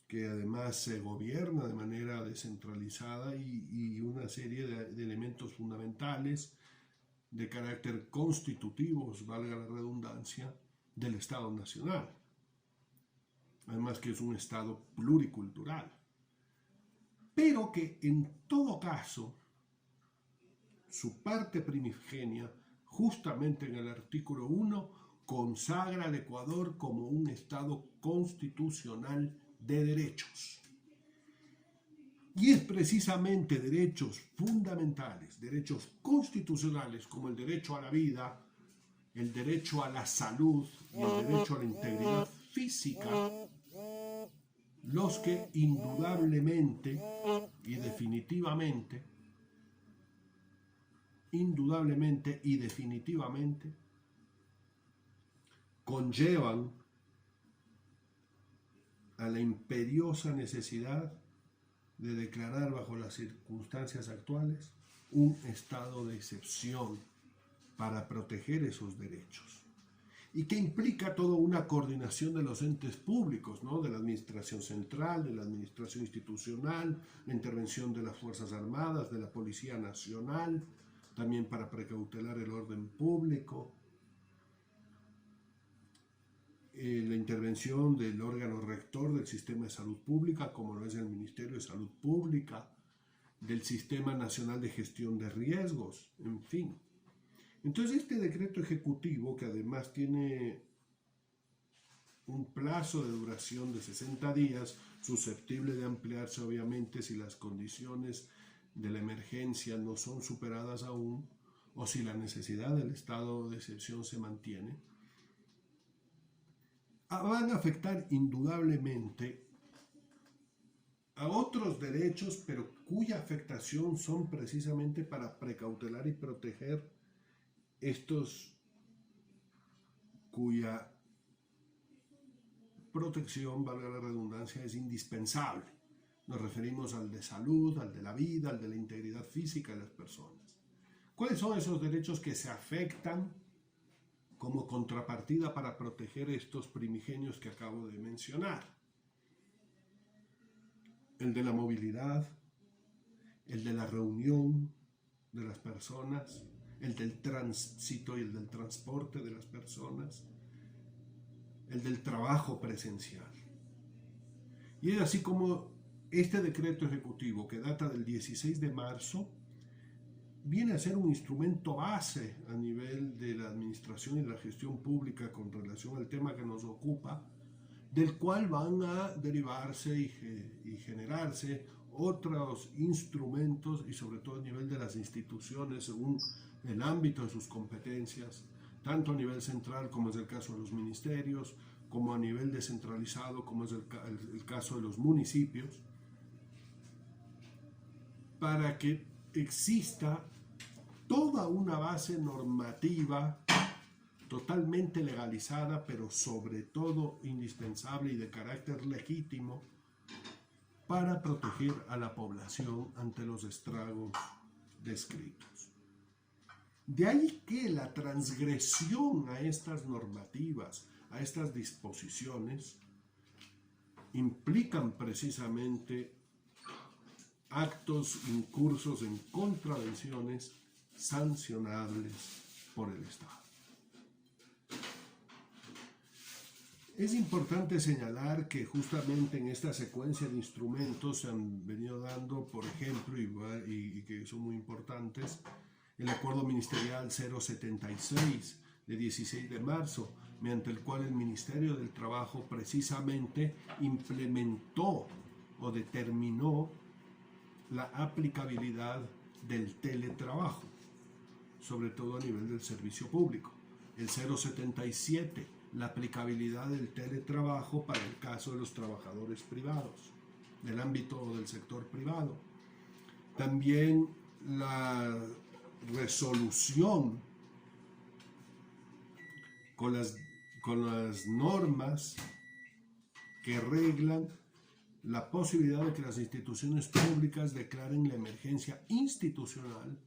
que además se gobierna de manera descentralizada y una serie de elementos fundamentales de carácter constitutivos, valga la redundancia, del Estado Nacional. Además que es un Estado pluricultural. Pero que en todo caso, su parte primigenia, justamente en el artículo 1, consagra al Ecuador como un Estado constitucional de derechos. Y es precisamente derechos fundamentales, derechos constitucionales como el derecho a la vida, el derecho a la salud y el derecho a la integridad física, los que indudablemente y definitivamente conllevan a la imperiosa necesidad de declarar bajo las circunstancias actuales un estado de excepción para proteger esos derechos. Y que implica toda una coordinación de los entes públicos, ¿no? De la administración central, de la administración institucional, la intervención de las Fuerzas Armadas, de la Policía Nacional, también para precautelar el orden público, la intervención del órgano rector del sistema de salud pública, como lo es el Ministerio de Salud Pública, del Sistema Nacional de Gestión de Riesgos, en fin. Entonces este decreto ejecutivo, que además tiene un plazo de duración de 60 días, susceptible de ampliarse obviamente si las condiciones de la emergencia no son superadas aún, o si la necesidad del estado de excepción se mantiene, van a afectar indudablemente a otros derechos, pero cuya afectación son precisamente para precautelar y proteger estos cuya protección, valga la redundancia, es indispensable. Nos referimos al de salud, al de la vida, al de la integridad física de las personas. ¿Cuáles son esos derechos que se afectan como contrapartida para proteger estos primigenios que acabo de mencionar? El de la movilidad, el de la reunión de las personas, el del tránsito y el del transporte de las personas, el del trabajo presencial. Y es así como este decreto ejecutivo, que data del 16 de marzo, viene a ser un instrumento base a nivel de la administración y la gestión pública con relación al tema que nos ocupa, del cual van a derivarse y generarse otros instrumentos, y sobre todo a nivel de las instituciones según el ámbito de sus competencias, tanto a nivel central como es el caso de los ministerios, como a nivel descentralizado como es el caso de los municipios, para que exista toda una base normativa totalmente legalizada, pero sobre todo indispensable y de carácter legítimo para proteger a la población ante los estragos descritos. De ahí que la transgresión a estas normativas, a estas disposiciones, implican precisamente actos incursos en contravenciones sancionables por el Estado. Es importante señalar que justamente en esta secuencia de instrumentos se han venido dando, por ejemplo, y que son muy importantes, el Acuerdo Ministerial 076 de 16 de marzo, mediante el cual el Ministerio del Trabajo precisamente implementó o determinó la aplicabilidad del teletrabajo, sobre todo a nivel del servicio público. El 077, la aplicabilidad del teletrabajo para el caso de los trabajadores privados, del ámbito del sector privado. También la resolución con las normas que reglan la posibilidad de que las instituciones públicas declaren la emergencia institucional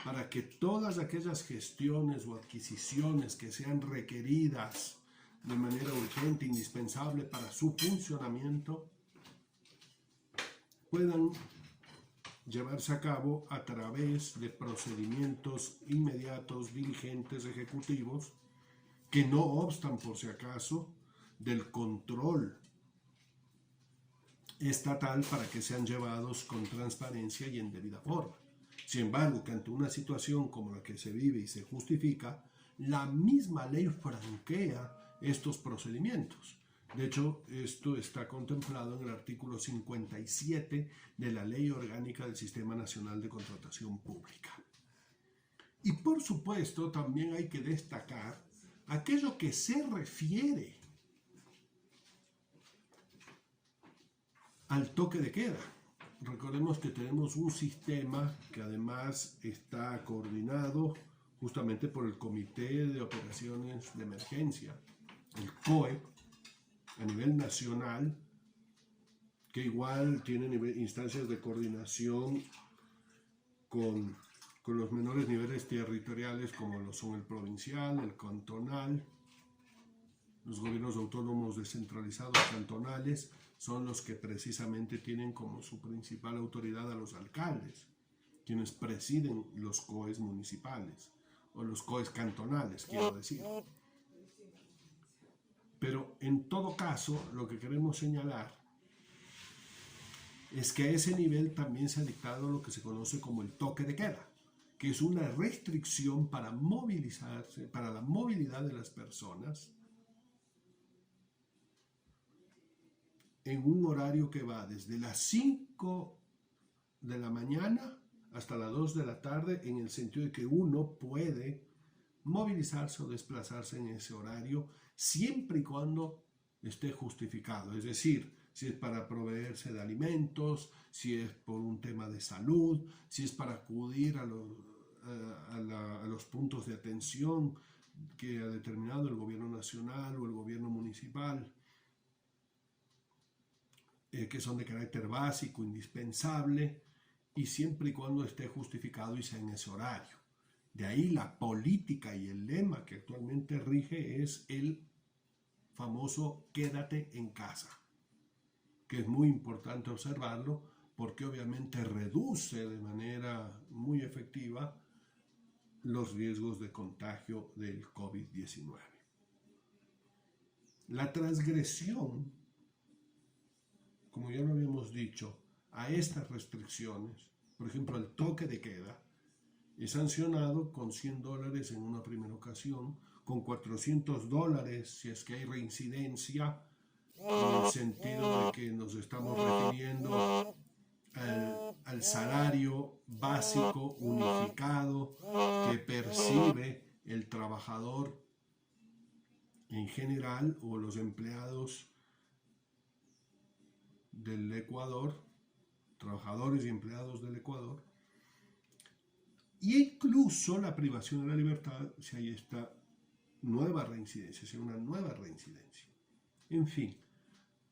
para que todas aquellas gestiones o adquisiciones que sean requeridas de manera urgente, indispensable para su funcionamiento, puedan llevarse a cabo a través de procedimientos inmediatos, diligentes, ejecutivos, que no obstan, por si acaso, del control estatal para que sean llevados con transparencia y en debida forma. Sin embargo, que ante una situación como la que se vive y se justifica, la misma ley franquea estos procedimientos. De hecho, esto está contemplado en el artículo 57 de la Ley Orgánica del Sistema Nacional de Contratación Pública. Y por supuesto, también hay que destacar aquello que se refiere al toque de queda. Recordemos que tenemos un sistema que además está coordinado justamente por el Comité de Operaciones de Emergencia, el COE, a nivel nacional, que igual tiene instancias de coordinación con los menores niveles territoriales como lo son el provincial, el cantonal. Los gobiernos autónomos descentralizados cantonales son los que precisamente tienen como su principal autoridad a los alcaldes, quienes presiden los COEs municipales, o los COEs cantonales, quiero decir. Pero en todo caso, lo que queremos señalar es que a ese nivel también se ha dictado lo que se conoce como el toque de queda, que es una restricción para movilizarse, para la movilidad de las personas, en un horario que va desde las 5 de la mañana hasta las 2 de la tarde, en el sentido de que uno puede movilizarse o desplazarse en ese horario siempre y cuando esté justificado. Es decir, si es para proveerse de alimentos, si es por un tema de salud, si es para acudir a los puntos de atención que ha determinado el gobierno nacional o el gobierno municipal, que son de carácter básico, indispensable, y siempre y cuando esté justificado y sea en ese horario. De ahí la política y el lema que actualmente rige es el famoso quédate en casa, que es muy importante observarlo porque obviamente reduce de manera muy efectiva los riesgos de contagio del COVID-19. La transgresión, como ya lo habíamos dicho, a estas restricciones, por ejemplo, el toque de queda, es sancionado con $100 en una primera ocasión, con $400 si es que hay reincidencia, en el sentido de que nos estamos refiriendo al salario básico unificado que percibe el trabajador en general o los empleados del Ecuador, trabajadores y empleados del Ecuador, e incluso la privación de la libertad si hay esta nueva reincidencia, si hay una nueva reincidencia. En fin,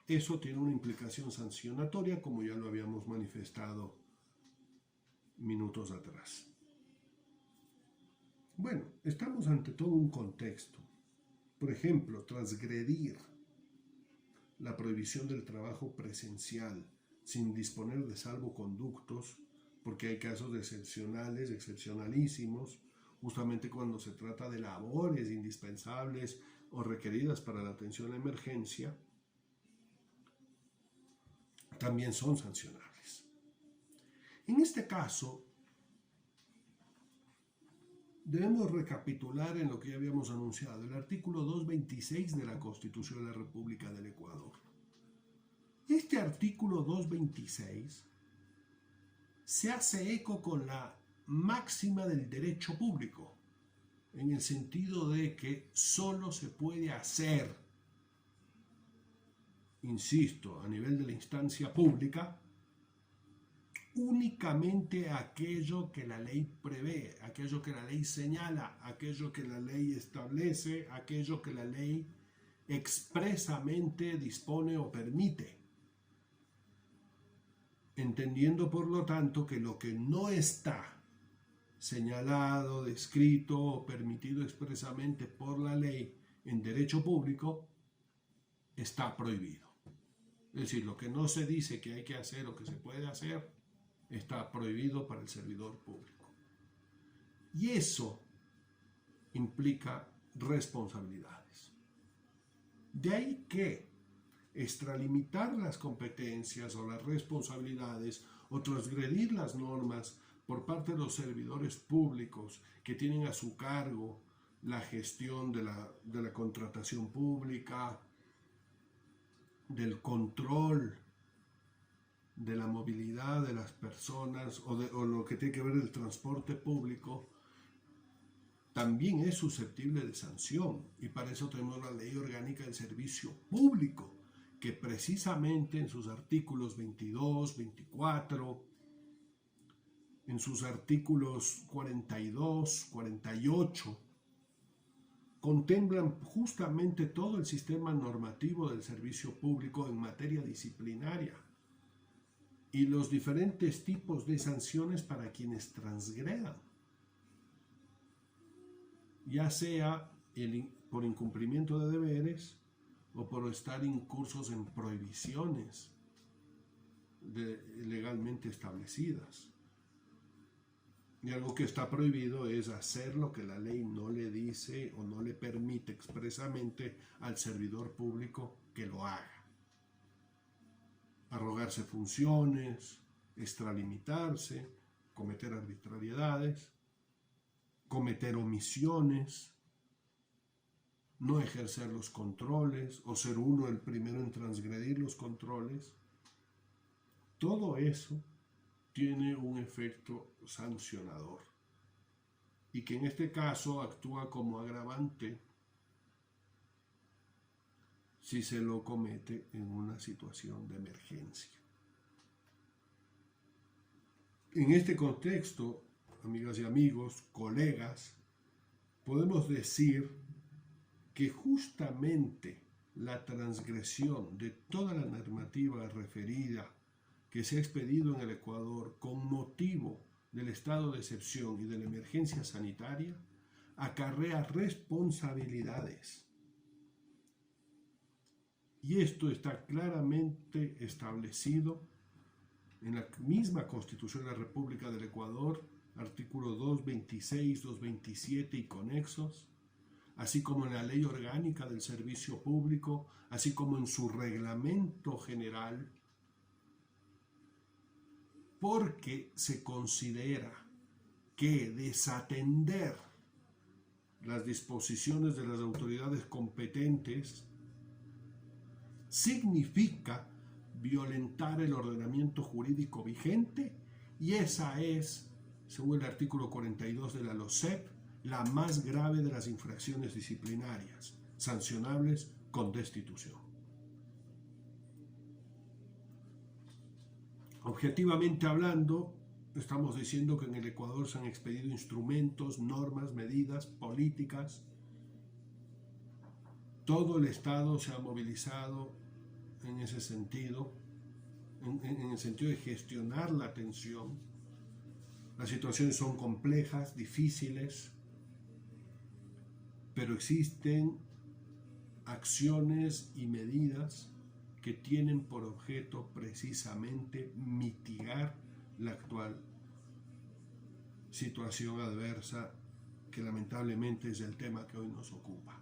eso tiene una implicación sancionatoria, como ya lo habíamos manifestado minutos atrás. Bueno, estamos ante todo un contexto. Por ejemplo, transgredir la prohibición del trabajo presencial sin disponer de salvoconductos, porque hay casos excepcionales, excepcionalísimos, justamente cuando se trata de labores indispensables o requeridas para la atención a emergencia, también son sancionables. En este caso, debemos recapitular en lo que ya habíamos anunciado, el artículo 226 de la Constitución de la República del Ecuador. Este artículo 226 se hace eco con la máxima del derecho público, en el sentido de que solo se puede hacer, insisto, a nivel de la instancia pública, únicamente aquello que la ley prevé, aquello que la ley señala, aquello que la ley establece, aquello que la ley expresamente dispone o permite. Entendiendo por lo tanto que lo que no está señalado, descrito o permitido expresamente por la ley en derecho público está prohibido. Es decir, lo que no se dice que hay que hacer o que se puede hacer está prohibido para el servidor público. Y eso implica responsabilidades. De ahí que extralimitar las competencias o las responsabilidades o transgredir las normas por parte de los servidores públicos que tienen a su cargo la gestión de la contratación pública, del control de la movilidad de las personas o lo que tiene que ver el transporte público, también es susceptible de sanción. Y para eso tenemos la Ley Orgánica del Servicio Público, que precisamente en sus artículos 22, 24, en sus artículos 42, 48, contemplan justamente todo el sistema normativo del servicio público en materia disciplinaria y los diferentes tipos de sanciones para quienes transgredan, ya sea por incumplimiento de deberes o por estar incursos en prohibiciones legalmente establecidas. Y algo que está prohibido es hacer lo que la ley no le dice o no le permite expresamente al servidor público que lo haga. Arrogarse funciones, extralimitarse, cometer arbitrariedades, cometer omisiones, no ejercer los controles o ser uno el primero en transgredir los controles. Todo eso tiene un efecto sancionador y que en este caso actúa como agravante si se lo comete en una situación de emergencia. En este contexto, amigas y amigos, colegas, podemos decir que justamente la transgresión de toda la normativa referida que se ha expedido en el Ecuador con motivo del estado de excepción y de la emergencia sanitaria acarrea responsabilidades. Y esto está claramente establecido en la misma Constitución de la República del Ecuador, artículo 226, 227 y conexos, así como en la Ley Orgánica del Servicio Público, así como en su reglamento general, porque se considera que desatender las disposiciones de las autoridades competentes significa violentar el ordenamiento jurídico vigente, y esa es, según el artículo 42 de la LOCEP, la más grave de las infracciones disciplinarias, sancionables con destitución. Objetivamente hablando, estamos diciendo que en el Ecuador se han expedido instrumentos, normas, medidas, políticas. Todo el Estado se ha movilizado en ese sentido, en el sentido de gestionar la atención. Las situaciones son complejas, difíciles, pero existen acciones y medidas que tienen por objeto precisamente mitigar la actual situación adversa que lamentablemente es el tema que hoy nos ocupa,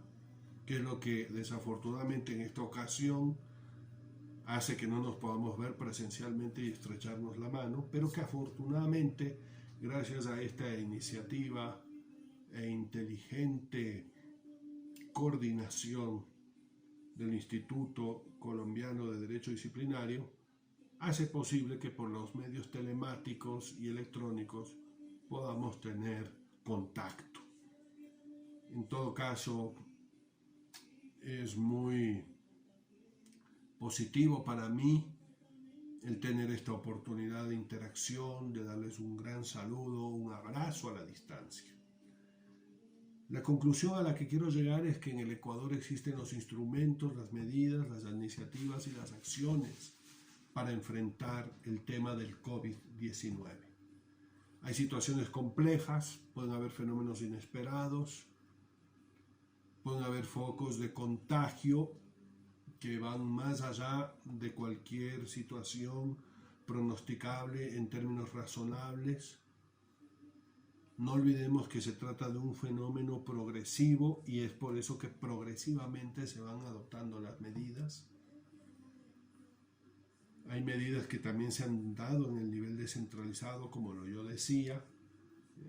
que es lo que desafortunadamente en esta ocasión hace que no nos podamos ver presencialmente y estrecharnos la mano, pero que afortunadamente, gracias a esta iniciativa e inteligente coordinación del Instituto Colombiano de Derecho Disciplinario, hace posible que por los medios telemáticos y electrónicos podamos tener contacto. En todo caso, es muy positivo para mí el tener esta oportunidad de interacción, de darles un gran saludo, un abrazo a la distancia. La conclusión a la que quiero llegar es que en el Ecuador existen los instrumentos, las medidas, las iniciativas y las acciones para enfrentar el tema del COVID-19. Hay situaciones complejas, pueden haber fenómenos inesperados, pueden haber focos de contagio que van más allá de cualquier situación pronosticable en términos razonables. No olvidemos que se trata de un fenómeno progresivo y es por eso que progresivamente se van adoptando las medidas. Hay medidas que también se han dado en el nivel descentralizado, como yo decía.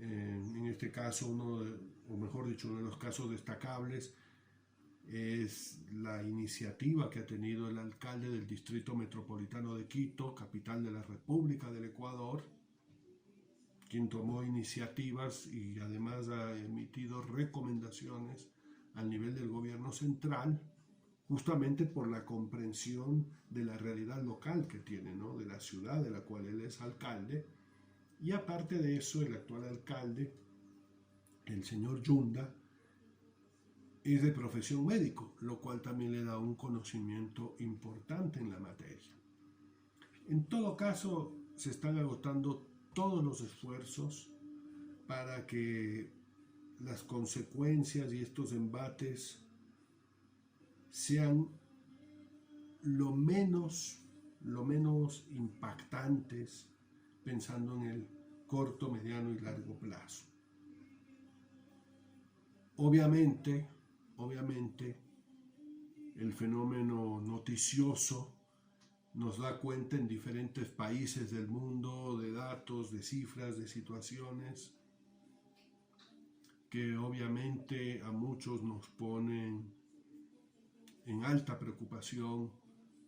En este caso, uno de los casos destacables es la iniciativa que ha tenido el alcalde del Distrito Metropolitano de Quito, capital de la República del Ecuador, quien tomó iniciativas y además ha emitido recomendaciones al nivel del gobierno central, justamente por la comprensión de la realidad local que tiene, ¿no? De la ciudad de la cual él es alcalde. Y aparte de eso, el actual alcalde, el señor Yunda, es de profesión médico, lo cual también le da un conocimiento importante en la materia. En todo caso, se están agotando todos los esfuerzos para que las consecuencias y estos embates sean lo menos impactantes, pensando en el corto, mediano y largo plazo. Obviamente, el fenómeno noticioso nos da cuenta en diferentes países del mundo de datos, de cifras, de situaciones que obviamente a muchos nos ponen en alta preocupación,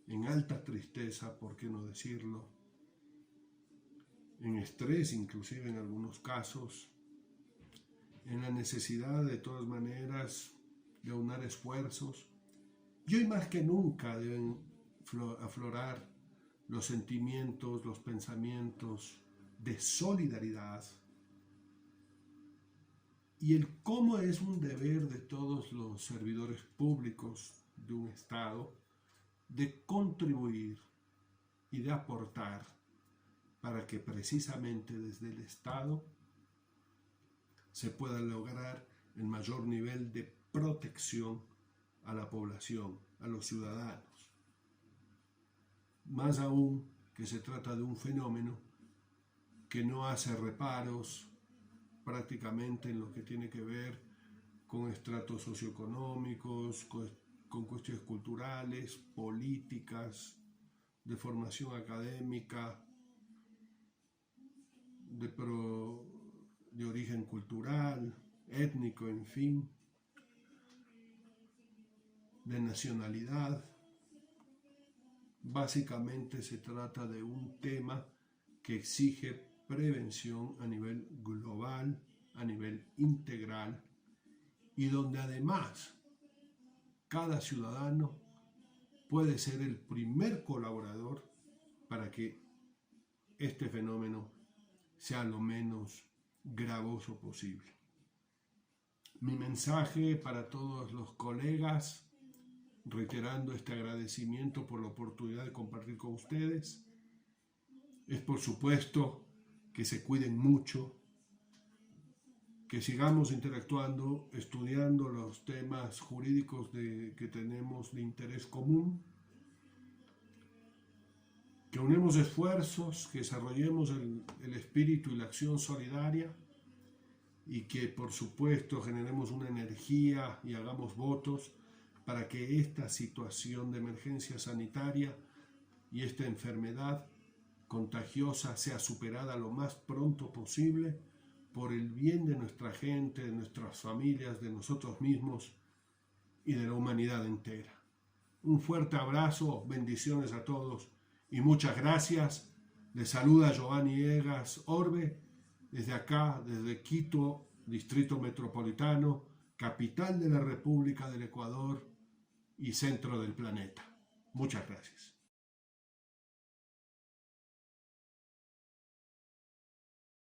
en alta tristeza, ¿por qué no decirlo? En estrés, inclusive en algunos casos, en la necesidad de todas maneras de aunar esfuerzos. Y hoy más que nunca deben aflorar los sentimientos, los pensamientos de solidaridad y el cómo es un deber de todos los servidores públicos de un Estado de contribuir y de aportar para que precisamente desde el Estado se pueda lograr el mayor nivel de protección a la población, a los ciudadanos. Más aún que se trata de un fenómeno que no hace reparos prácticamente en lo que tiene que ver con estratos socioeconómicos, con cuestiones culturales, políticas, de formación académica, de origen cultural, étnico, en fin, de nacionalidad. Básicamente se trata de un tema que exige prevención a nivel global, a nivel integral, y donde además cada ciudadano puede ser el primer colaborador para que este fenómeno sea lo menos gravoso posible. Mi mensaje para todos los colegas, reiterando este agradecimiento por la oportunidad de compartir con ustedes, es por supuesto que se cuiden mucho, que sigamos interactuando, estudiando los temas jurídicos que tenemos de interés común, que unemos esfuerzos, que desarrollemos el espíritu y la acción solidaria y que por supuesto generemos una energía y hagamos votos para que esta situación de emergencia sanitaria y esta enfermedad contagiosa sea superada lo más pronto posible por el bien de nuestra gente, de nuestras familias, de nosotros mismos y de la humanidad entera. Un fuerte abrazo, bendiciones a todos y muchas gracias. Les saluda Giovanni Egas Orbe desde acá, desde Quito, Distrito Metropolitano, capital de la República del Ecuador y centro del planeta. Muchas gracias.